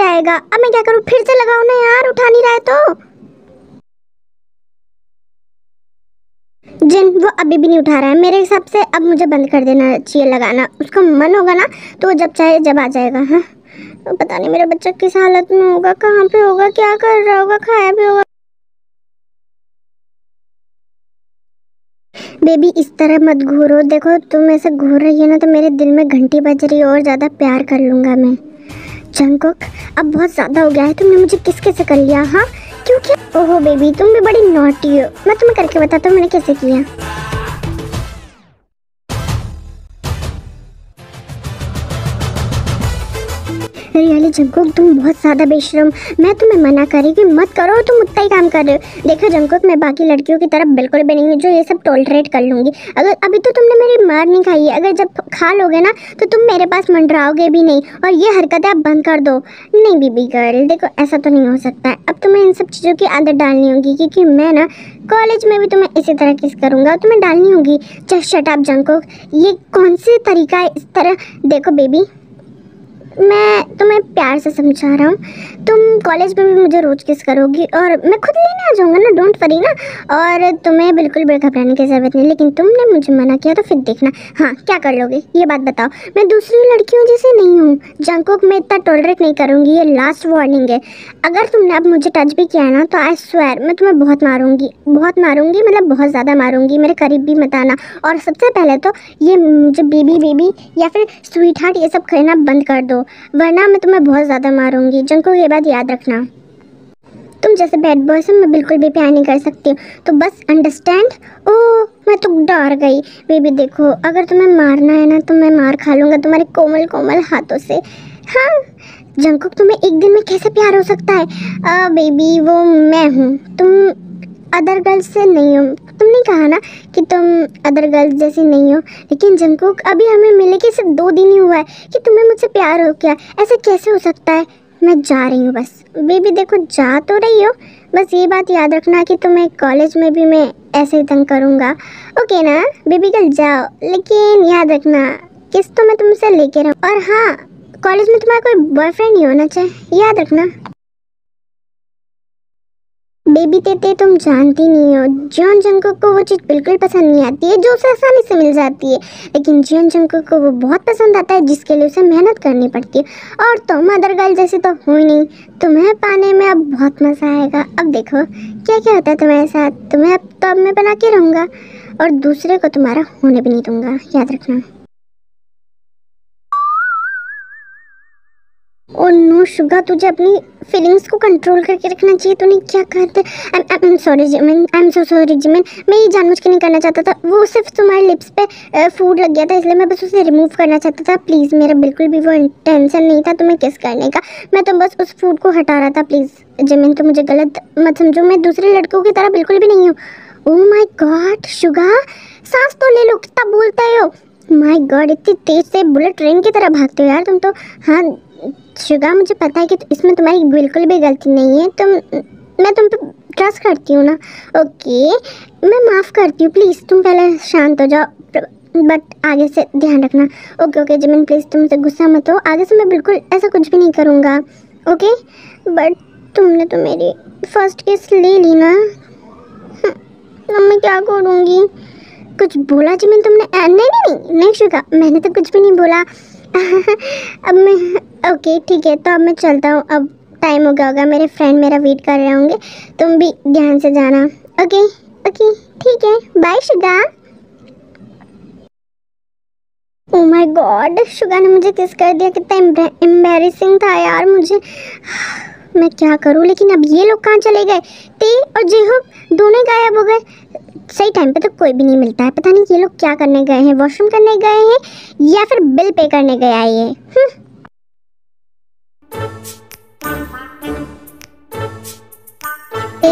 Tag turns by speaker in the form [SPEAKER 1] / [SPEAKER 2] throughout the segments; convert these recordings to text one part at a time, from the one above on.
[SPEAKER 1] जाएगा। अब मैं क्या करूँ, फिर से लगाऊं ना यार, उठा नहीं रहा है तो। जिन वो अभी भी नहीं उठा रहा है, मेरे हिसाब से अब मुझे बंद कर देना चाहिए लगाना। उसको मन होगा ना तो वो जब चाहे जब आ जाएगा। हाँ, पता नहीं मेरा बच्चा किस हालत में होगा, कहाँ पे होगा, क्या कर रहा होगा, खाया भी होगा। बेबी इस तरह मत घूरो, देखो तुम ऐसे घूर रही है ना तो मेरे दिल में घंटी बज रही है और ज़्यादा प्यार कर लूँगा मैं। जंगकुक अब बहुत ज़्यादा हो गया है, तुमने मुझे किसके से कर लिया। हाँ क्योंकि ओहो बेबी तुम भी बड़ी नॉटी हो, मैं तुम्हें करके बताता हूँ मैंने कैसे किया। रियली जंगकुक तुम बहुत ज़्यादा बेशरम, मैं तुम्हें मना करी कि मत करो, तुम उतना ही काम कर रहे हो। देखो जंगकुक मैं बाकी लड़कियों की तरह बिल्कुल भी नहीं हूँ जो ये सब टॉलरेट कर लूँगी। अगर अभी तो तुमने मेरी मार नहीं खाई है, अगर जब खा लोगे ना तो तुम मेरे पास मंडराओगे भी नहीं, और ये हरकतें आप बंद कर दो। नहीं बेबी गर्ल देखो ऐसा तो नहीं हो सकता है, अब तुम्हें इन सब चीज़ों की आदत डालनी होगी, क्योंकि मैं ना कॉलेज में भी तुम्हें इसी तरह किस करूँगा, तुम्हें डालनी होगी। जस्ट शट अप जंगकुक, ये कौन सी तरीका है इस तरह। देखो बेबी मैं तुम्हें प्यार से समझा रहा हूँ, तुम कॉलेज में भी मुझे रोज किस करोगी और मैं खुद लेने आ जाऊँगा ना, डोंट वरी ना। और तुम्हें बिल्कुल भी घबराने की ज़रूरत नहीं, लेकिन तुमने मुझे मना किया तो फिर देखना हाँ क्या कर लोगे, ये बात बताओ। मैं दूसरी लड़कियों जैसे नहीं हूँ जंगकुक, मैं इतना टॉलरेट नहीं करूँगी, ये लास्ट वार्निंग है। अगर तुमने अब मुझे टच भी किया ना तो आई स्वेयर मैं तुम्हें बहुत मारूंगी, बहुत मारूंगी, मतलब बहुत ज़्यादा मारूंगी, मेरे करीब भी मत आना। और सबसे पहले तो ये मुझे बेबी बेबी या फिर स्वीट हार्ट ये सब कहना बंद कर दो, वरना मैं तुम्हें बहुत ज़्यादा मारूंगी। जंगकुक ये बात याद रखना, तुम जैसे बैड बॉय से मैं बिल्कुल भी प्यार नहीं कर सकती हूँ, तो बस अंडरस्टैंड। ओह मैं तो डर गई। बेबी देखो अगर तुम्हें मारना है ना तो मैं मार खा लूँगा तुम्हारे कोमल कोमल हाथों से। हाँ जंगकुक तुम्हें एक दिन में कैसे प्यार हो सकता है। बेबी वो मैं हूँ, तुम अदर गर्ल्स से नहीं हो। तुमने कहा ना कि तुम अदर गर्ल्स जैसी नहीं हो, लेकिन जंगकुक अभी हमें मिले कि सिर्फ 2 दिन ही हुआ है कि तुम्हें मुझसे प्यार हो गया, ऐसे कैसे हो सकता है। मैं जा रही हूँ बस। बेबी देखो जा तो रही हो, बस ये बात याद रखना कि तुम्हें कॉलेज में भी मैं ऐसे ही तंग करूँगा, ओके ना। बेबी कल जाओ, लेकिन याद रखना किस तो मैं तुमसे लेके रहूँ, और हाँ कॉलेज में तुम्हारा कोई बॉयफ्रेंड नहीं होना चाहिए, याद रखना। बेबी तेते तुम जानती नहीं हो, जियोन जंगकुक को वो चीज़ बिल्कुल पसंद नहीं आती है जो उसे आसानी से मिल जाती है, लेकिन जियोन जंगकुक को वो बहुत पसंद आता है जिसके लिए उसे मेहनत करनी पड़ती है। और तुम अदर गर्ल जैसे तो हो ही नहीं, तुम्हें पाने में अब बहुत मज़ा आएगा। अब देखो क्या क्या होता है तुम्हारे साथ, तुम्हें अब तो अब मैं बना के रहूँगा और दूसरे को तुम्हारा होने भी नहीं दूँगा, याद रखना। और नो शुगा तुझे अपनी फीलिंग्स को कंट्रोल करके रखना चाहिए, तूने क्या कहते। I am sorry Jimin, I am so sorry Jimin, मैं ये जानबूझ के नहीं करना चाहता था, वो सिर्फ तुम्हारे लिप्स पे फूड लग गया था इसलिए मैं बस उसे रिमूव करना चाहता था। प्लीज़ मेरा बिल्कुल भी वो इंटेंशन नहीं था तुम्हें किस करने का, मैं तो बस उस फूड को हटा रहा था। प्लीज़ जिमिन तो मुझे गलत मत समझो, मैं दूसरे लड़कों की तरह बिल्कुल भी नहीं हूँ। ओह माय गॉड शुगा सांस तो ले लो, कितना बोलते हो। माय गॉड इतनी तेज से बुलेट ट्रेन की तरह भागते हो यार तुम तो। हाँ शुगा मुझे पता है कि इसमें तुम्हारी बिल्कुल भी गलती नहीं है, मैं तुम पे ट्रस्ट करती हूँ ना। ओके मैं माफ़ करती हूँ, प्लीज़ तुम पहले शांत हो जाओ, बट आगे से ध्यान रखना। ओके ओके जिमिन प्लीज़ तुमसे गुस्सा मत हो, आगे से मैं बिल्कुल ऐसा कुछ भी नहीं करूँगा, ओके। बट तुमने तो मेरी फर्स्ट किस ले ली ना, अब मैं क्या करूँगी। कुछ बोला जिमिन तुमने। नहीं नहीं नहीं नहीं शुगा मैंने तो कुछ भी नहीं बोला। अब मैं ओके ठीक है, तो अब मैं चलता हूँ, अब टाइम हो गया होगा, मेरे फ्रेंड मेरा वेट कर रहे होंगे, तुम भी ध्यान से जाना। ओके ओके ठीक है bye Suga. Oh my god Suga ने मुझे किस कर दिया, कितना एम्बैरेसिंग था यार मुझे। मैं क्या करूँ, लेकिन अब ये लोग कहाँ चले गए। ते और जेहोब दोनों गायब हो गए, सही टाइम पे तो कोई भी नहीं मिलता है। पता नहीं ये लोग क्या करने गए हैं, वॉशरूम करने गए हैं या फिर बिल पे करने गए आए हैं।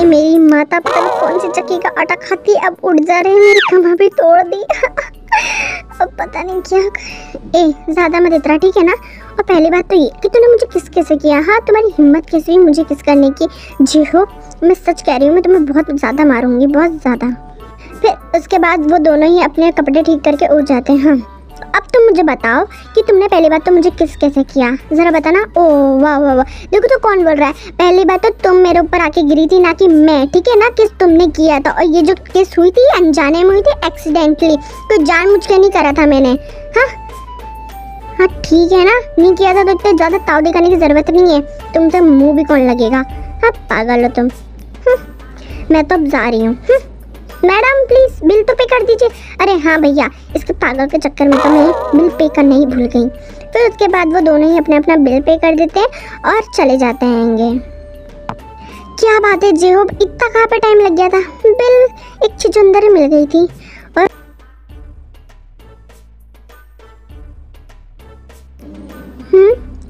[SPEAKER 1] मेरी माता पता नहीं कौन सी चक्की का आटा खाती है, अब उड़ जा रहे हैं, मेरी कमर भी तोड़ दी। अब पता नहीं क्या कर। ज़्यादा मत इतना ठीक है ना। और पहली बात तो ये कि तूने मुझे किस कैसे किया, हाँ तुम्हारी हिम्मत कैसे हुई मुझे किस करने की। जी हो मैं सच कह रही हूँ, मैं तुम्हें बहुत ज़्यादा मारूंगी, बहुत ज़्यादा। फिर उसके बाद वो दोनों ही अपने कपड़े ठीक करके उड़ जाते हैं। हाँ अब तुम मुझे बताओ कि तुमने पहली बात तो मुझे किस कैसे किया, ज़रा बताना। ओ वाह वाह वाह, देखो तो कौन बोल रहा है। पहली बात तो तुम मेरे ऊपर आके गिरी थी, ना कि मैं, ठीक है ना। किस तुमने किया था, और ये जो किस हुई थी अनजाने में हुई थी, एक्सीडेंटली, कोई जानबूझ के नहीं करा था मैंने। हाँ हाँ ठीक है ना, नहीं किया था तो इतने ज़्यादा ताव दिखाने की ज़रूरत नहीं है। तुमसे मुँह भी कौन लगेगा। हाँ पागल हो तुम। मैं तो अब जा रही हूँ। मैडम प्लीज़ बिल तो पे कर दीजिए। अरे हाँ भैया, इसके पागल के चक्कर में तो मैं बिल पे करना ही भूल गई। फिर उसके बाद वो दोनों ही अपना अपना बिल पे कर देते हैं और चले जाते हैंगे। क्या बात है जेहोब, इतना कहाँ पे टाइम लग गया था, बिल एक छिचुंदर मिल गई थी। और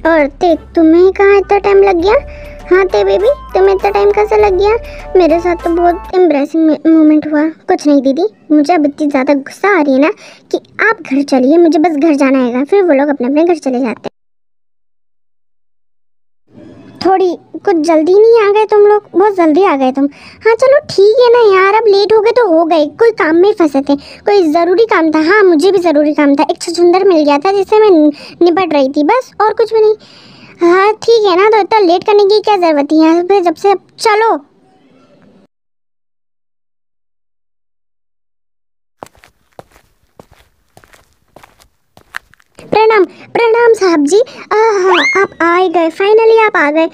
[SPEAKER 1] और ते तुम्हें कहाँ इतना टाइम लग गया। हाँ ते बेबी, तुम्हें इतना टाइम कैसे लग गया। मेरे साथ तो बहुत एम्ब्रेसिंग मोमेंट हुआ। कुछ नहीं दीदी, मुझे अब इतनी ज़्यादा गुस्सा आ रही है ना कि आप घर चलिए, मुझे बस घर जाना है। फिर वो लोग अपने अपने घर चले जाते हैं। थोड़ी कुछ जल्दी नहीं आ गए तुम लोग, बहुत जल्दी आ गए तुम। हाँ चलो ठीक है ना यार, अब लेट हो गए तो हो गए, कोई काम में फंसे थे, कोई ज़रूरी काम था। हाँ मुझे भी ज़रूरी काम था, एक छछूंदर मिल गया था जिससे मैं निपट रही थी, बस और कुछ भी नहीं। हाँ ठीक है ना, तो इतना लेट करने की क्या ज़रूरत है यहाँ पे, जब से अब चलो। प्रणाम प्रणाम साहब जी। हाँ आप आ ही गए, फाइनली आप आ गए।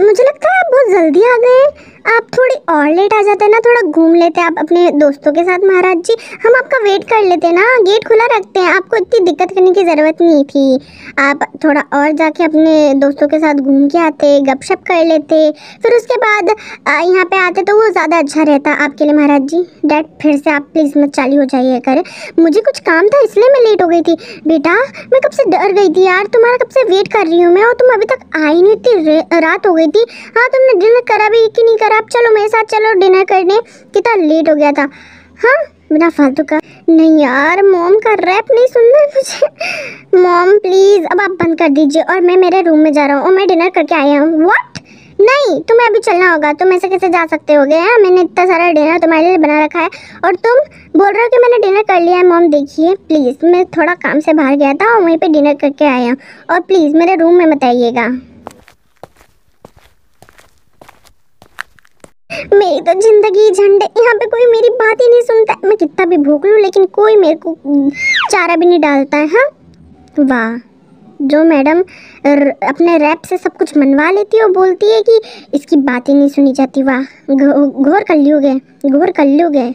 [SPEAKER 1] मुझे लगता है आप बहुत जल्दी आ गए। आप थोड़ी और लेट आ जाते ना, थोड़ा घूम लेते आप अपने दोस्तों के साथ महाराज जी, हम आपका वेट कर लेते ना, गेट खुला रखते हैं, आपको इतनी दिक्कत करने की ज़रूरत नहीं थी। आप थोड़ा और जाके अपने दोस्तों के साथ घूम के आते, गपशप कर लेते, फिर उसके बाद यहाँ पे आते तो वो ज़्यादा अच्छा रहता आपके लिए महाराज जी। डैड फिर से आप प्लीज़ मत चालू हो जाइए करें, मुझे कुछ काम था इसलिए मैं लेट हो गई थी। बेटा मैं कब से डर गई थी यार, तुम्हारा कब से वेट कर रही हूँ मैं, और तुम अभी तक आई नहीं, इतनी रात हो गई थी। हाँ तुमने डिनर करा भी कि नहीं करा, अब चलो मेरे साथ चलो डिनर करने, कितना लेट हो गया था। हाँ बिना फालतू का। नहीं यार मॉम का रैप नहीं सुनना है मुझे। मॉम प्लीज़ अब आप बंद कर दीजिए, और मैं मेरे रूम में जा रहा हूँ और मैं डिनर करके आया हूँ। व्हाट, नहीं तुम्हें अभी चलना होगा, तुम ऐसे कैसे जा सकते हो गए। मैंने इतना सारा डिनर तुम्हारे लिए बना रखा है और तुम बोल रहे हो कि मैंने डिनर कर लिया है। मॉम देखिए प्लीज़, मैं थोड़ा काम से बाहर गया था और वहीं पे डिनर करके आया हूँ, और प्लीज़ मेरे रूम में मत आइएगा। मेरी तो जिंदगी झंडे, यहाँ पे कोई मेरी बात ही नहीं सुनता है। मैं कितना भी भूख लूँ लेकिन कोई मेरे को चारा भी नहीं डालता है। हाँ वाह, जो मैडम अपने रैप से सब कुछ मनवा लेती है और बोलती है कि इसकी बात ही नहीं सुनी जाती। वाह, घोर कलयुग है, घोर कलयुग है।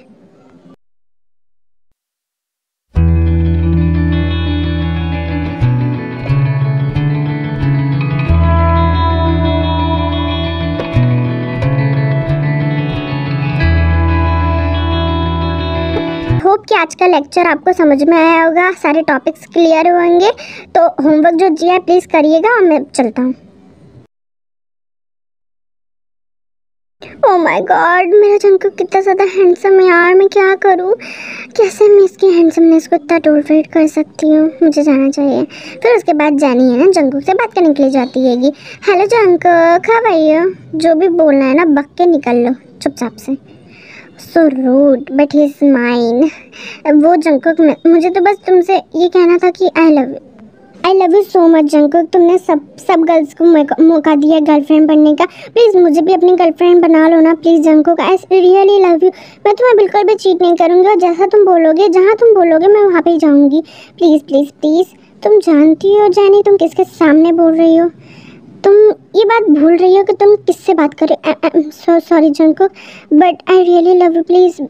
[SPEAKER 1] होप कि आज का लेक्चर आपको समझ में आया होगा, सारे टॉपिक्स क्लियर होंगे। तो होमवर्क जो जी है प्लीज़ करिएगा और मैं चलता हूँ। ओह माय गॉड, मेरा जंकुक कितना ज़्यादा हैंडसम है यार, मैं क्या करूँ, कैसे मैं इसकी हैंडसमनेस को इतना टोलरेट कर सकती हूँ। मुझे जाना चाहिए। फिर उसके बाद जानी है ना जंकुक से बात करने के लिए जाती हैगी। Hello Jungkook, how are you. जो भी बोलना है ना बक के निकल लो चुपचाप से। So rude but he is mine. वो जंकुक, मुझे तो बस तुमसे ये कहना था कि I love you so much Jungkook. तुमने सब गर्ल्स को मौका दिया गर्लफ्रेंड बनने का, प्लीज़ मुझे भी अपनी गर्लफ्रेंड बना लो ना please Jungkook. I really love you. मैं तुम्हें बिल्कुल भी चीट नहीं करूँगी, और जैसा तुम बोलोगे, जहाँ तुम बोलोगे मैं वहाँ पे ही जाऊँगी। Please please please. तुम जानती हो जानी तुम किसके सामने बोल रही हो, तुम ये बात भूल रही हो कि तुम किससे बात कर रही हो। So sorry Jungkook but I really love you. Please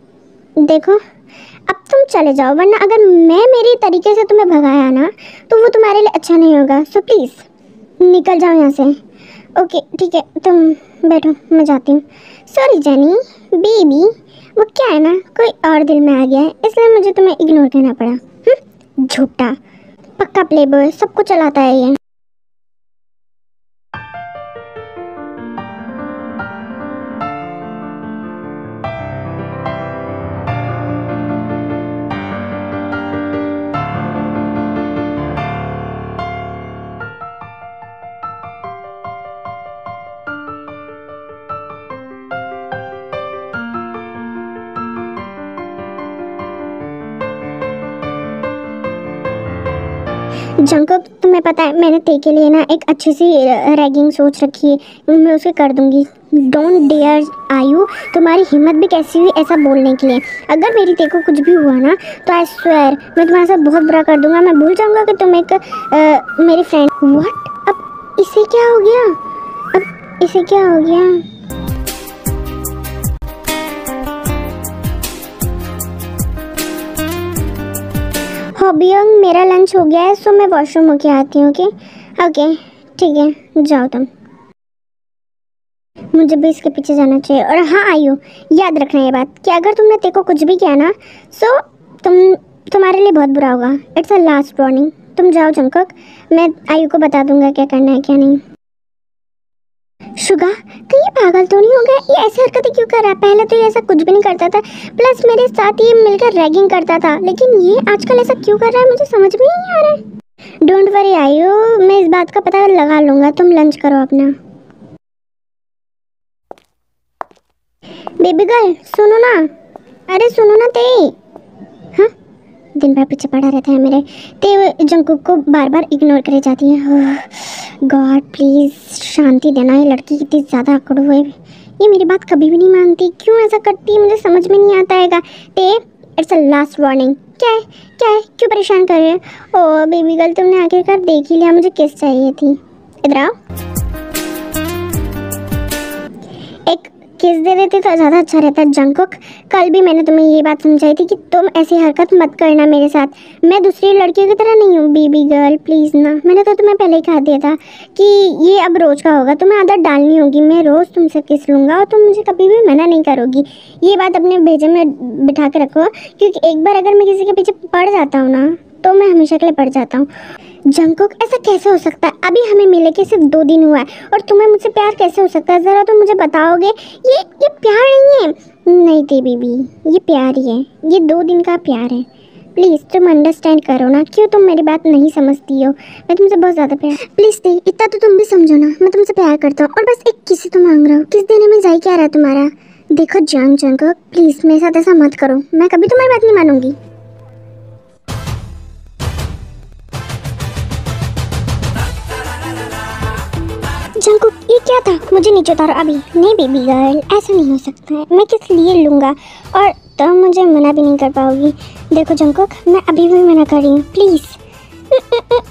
[SPEAKER 1] देखो अब तुम चले जाओ, वरना अगर मैं मेरी तरीके से तुम्हें भगाया ना तो वो तुम्हारे लिए अच्छा नहीं होगा। सो प्लीज़ निकल जाओ यहाँ से। ओके ठीक है, तुम बैठो मैं जाती हूँ। सॉरी जानी बेबी, वो क्या है ना, कोई और दिल में आ गया है इसलिए मुझे तुम्हें इग्नोर करना पड़ा। झूठा पक्का प्ले बॉय, सबको चलाता है ये। जंकुक तुम्हें पता है मैंने ते के लिए ना एक अच्छी सी रैगिंग सोच रखी है, मैं उसे कर दूंगी। डोंट डेयर आयु, तुम्हारी हिम्मत भी कैसी हुई ऐसा बोलने के लिए। अगर मेरी ते को कुछ भी हुआ ना तो आई स्वेयर मैं तुम्हारे साथ बहुत बुरा कर दूंगा। मैं भूल जाऊंगा कि तुम एक मेरी फ्रेंड। व्हाट, अब इसे क्या हो गया? अब इसे क्या हो गया? हॉबियंग मेरा लंच हो गया है, सो मैं वॉशरूम होके आती हूँ। ओके ओके ठीक है, जाओ तुम। मुझे भी इसके पीछे जाना चाहिए। और हाँ आयु, याद रखना ये बात कि अगर तुमने तेको कुछ भी किया ना सो तुम्हारे लिए बहुत बुरा होगा। It's a last warning. तुम जाओ जंकुक, मैं आयु को बता दूंगा क्या करना है क्या नहीं। शुगा कहीं ये पागल तो नहीं हो गया? ये ऐसी हरकतें क्यों कर रहा है? पहले तो ये ऐसा कुछ भी नहीं करता था, प्लस मेरे साथ ये मिलकर रैगिंग करता था, लेकिन ये आजकल ऐसा क्यों कर रहा है मुझे समझ में नहीं आ रहा है। डोंट वरी आयु, मैं इस बात का पता लगा लूंगा। तुम लंच करो अपना। बेबी गर्ल सुनो ना, अरे सुनो ना ते। हाँ, दिन भर पीछे पड़ा रहता है मेरे। ते जंकुक को बार बार इग्नोर करे जाती है। गॉड प्लीज शांति देना, ये लड़की कितनी ज़्यादा अकड़ हुए। ये मेरी बात कभी भी नहीं मानती, क्यों ऐसा करती है मुझे समझ में नहीं आता है। ते इट्स अ लास्ट वार्निंग। क्या है क्या है, क्यों परेशान कर रहे हैं? ओ बेबी गर्ल तुमने आखिरकार देख ही लिया, मुझे किस चाहिए थी। इधर आओ, एक किस दे देती तो ज़्यादा अच्छा रहता। जंकुक कल भी मैंने तुम्हें ये बात समझाई थी कि तुम ऐसी हरकत मत करना मेरे साथ। मैं दूसरी लड़कियों की तरह नहीं हूँ। बेबी गर्ल प्लीज़ ना, मैंने तो तुम्हें पहले ही कहा दिया था कि ये अब रोज़ का होगा, तुम्हें आदत डालनी होगी। मैं रोज़ तुमसे किस लूँगा और तुम मुझे कभी भी मना नहीं करोगी। ये बात अपने भेजे में बिठा के रखो, क्योंकि एक बार अगर मैं किसी के पीछे पड़ जाता हूँ ना तो मैं हमेशा के लिए पड़ जाता हूँ। जंकुक ऐसा कैसे हो सकता है? अभी हमें मिले के सिर्फ 2 दिन हुआ है और तुम्हें मुझसे प्यार कैसे हो सकता है? ज़रा तो मुझे बताओगे। ये प्यार नहीं है। नहीं थी बीबी, ये प्यार ही है, ये 2 दिन का प्यार है। प्लीज़ तुम अंडरस्टैंड करो ना, क्यों तुम मेरी बात नहीं समझती हो? मैं तुमसे बहुत ज़्यादा प्यार। प्लीज़ दी, इतना तो तुम भी समझो ना, मैं तुमसे प्यार करता हूँ और बस एक किसी तो मांग रहा हूँ। किस देने में जाए क्या रहा है तुम्हारा? देखो जान जंकुक प्लीज़ मेरे साथ ऐसा मत करो, मैं कभी तुम्हारी बात नहीं मानूंगी। जंकुक ये क्या था? मुझे नीचे उतारो अभी। नहीं बेबी गर्ल ऐसा नहीं हो सकता है, मैं किस लिए लूँगा और तुम मुझे मना भी नहीं कर पाओगी। देखो जंकुक मैं अभी भी मना कर रही हूँ, प्लीज़।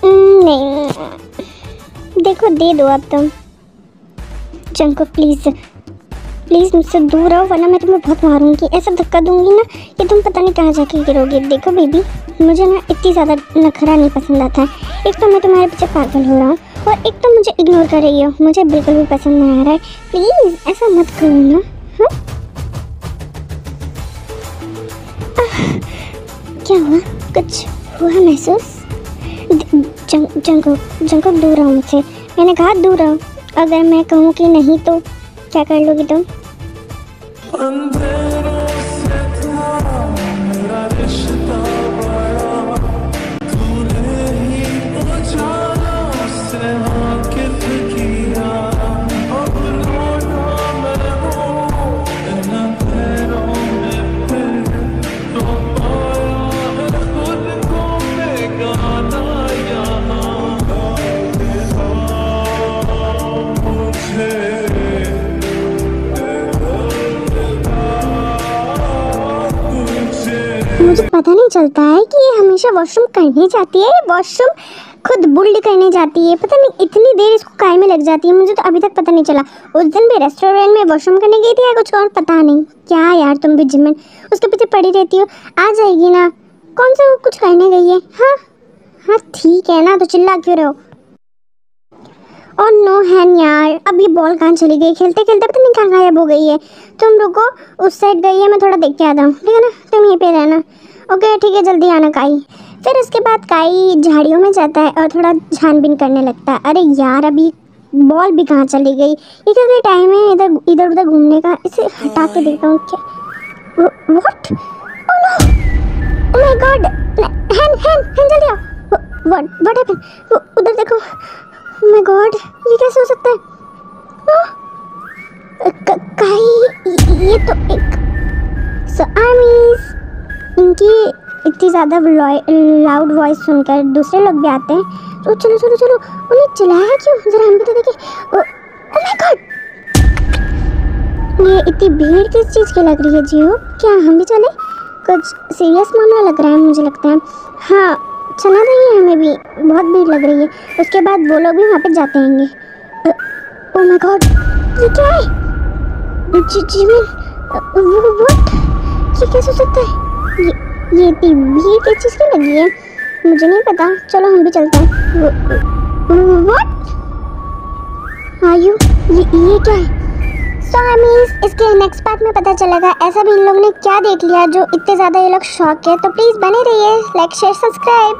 [SPEAKER 1] नहीं देखो दे दो अब तुम। जंकुक प्लीज़ प्लीज़ मुझसे दूर रहो वरना मैं तुम्हें बहुत मारूंगी। ऐसा धक्का दूंगी ना कि तुम पता नहीं कहाँ जाके गिरोगे। देखो बेबी मुझे ना इतनी ज़्यादा नखरा नहीं पसंद आता है। एक तो मैं तुम्हारे पीछे पागल हो रहा हूँ और एक तो मुझे इग्नोर कर रही हो, मुझे बिल्कुल भी पसंद नहीं आ रहा है। प्लीज़ ऐसा मत करो ना। हाँ क्या हुआ? कुछ हुआ महसूस? जंकुक दूर रहो मुझसे, मैंने कहा दूर रहो। अगर मैं कहूँ कि नहीं तो क्या कर लोगी तुम? मुझे पता नहीं चलता है कि ये हमेशा वॉशरूम करने जाती है, वॉशरूम खुद बुल्ड करने जाती है। पता नहीं इतनी देर इसको काय में लग जाती है, मुझे तो अभी तक पता नहीं चला। उस दिन भी रेस्टोरेंट में वॉशरूम करने गई थी या कुछ और पता नहीं। क्या यार तुम भी जिम्मन उसके पीछे पड़ी रहती हो, आ जाएगी ना। कौन सा वो कुछ करने गई है? हाँ हाँ ठीक है ना, तो चिल्ला क्यों रहो? और नो हैन यार, अब ये बॉल कहाँ चली गई? खेलते खेलते पता नहीं कहाँ गायब हो गई है। तुम रुको, उस साइड गई है, मैं थोड़ा देख के आता हूँ, ठीक है ना? तुम यहीं पे रहना। ओके ठीक है, जल्दी आना काई। फिर उसके बाद काई झाड़ियों में जाता है और थोड़ा छानबीन करने लगता है। अरे यार अभी बॉल भी कहाँ चली गई? ये क्या टाइम है इधर इधर उधर घूमने का? इसे हटा के देखता हूँ। क्या what? Oh no, oh my god, हैन हैन हैन जल्दी आओ। What happened? उधर देखो। ओह माय गॉड ये कैसे हो सकता है? काई ये तो एक आर्मीज, इनकी इतनी ज़्यादा लाउड वॉइस सुनकर दूसरे लोग भी आते हैं। तो चलो चलो चलो, उन्हें चिल्लाया क्यों, ज़रा हम भी तो देखें। ओह माय गॉड, ये इतनी भीड़ किस चीज़ की लग रही है जियो? क्या हम भी चले? कुछ सीरियस मामला लग रहा है मुझे लगता है। हाँ चलना चाहिए हमें भी, बहुत भीड़ लग रही है। उसके बाद वो लोग भी वहाँ पे जाते होंगे। ओह माय गॉड, ये क्या है? जिमिन, व्हाट, ये कैसे हो सकता है? ये इतनी भीड़ किस चीज़ की लगी है मुझे नहीं पता। चलो हम भी चलते हैं। व्हाट आर यू, ये क्या है? सो हमीज इसके नेक्स्ट पार्ट में पता चलेगा ऐसा भी इन लोगों ने क्या देख लिया जो इतने ज़्यादा ये लोग शॉक है। तो प्लीज़ बने रहिए, लाइक शेयर सब्सक्राइब।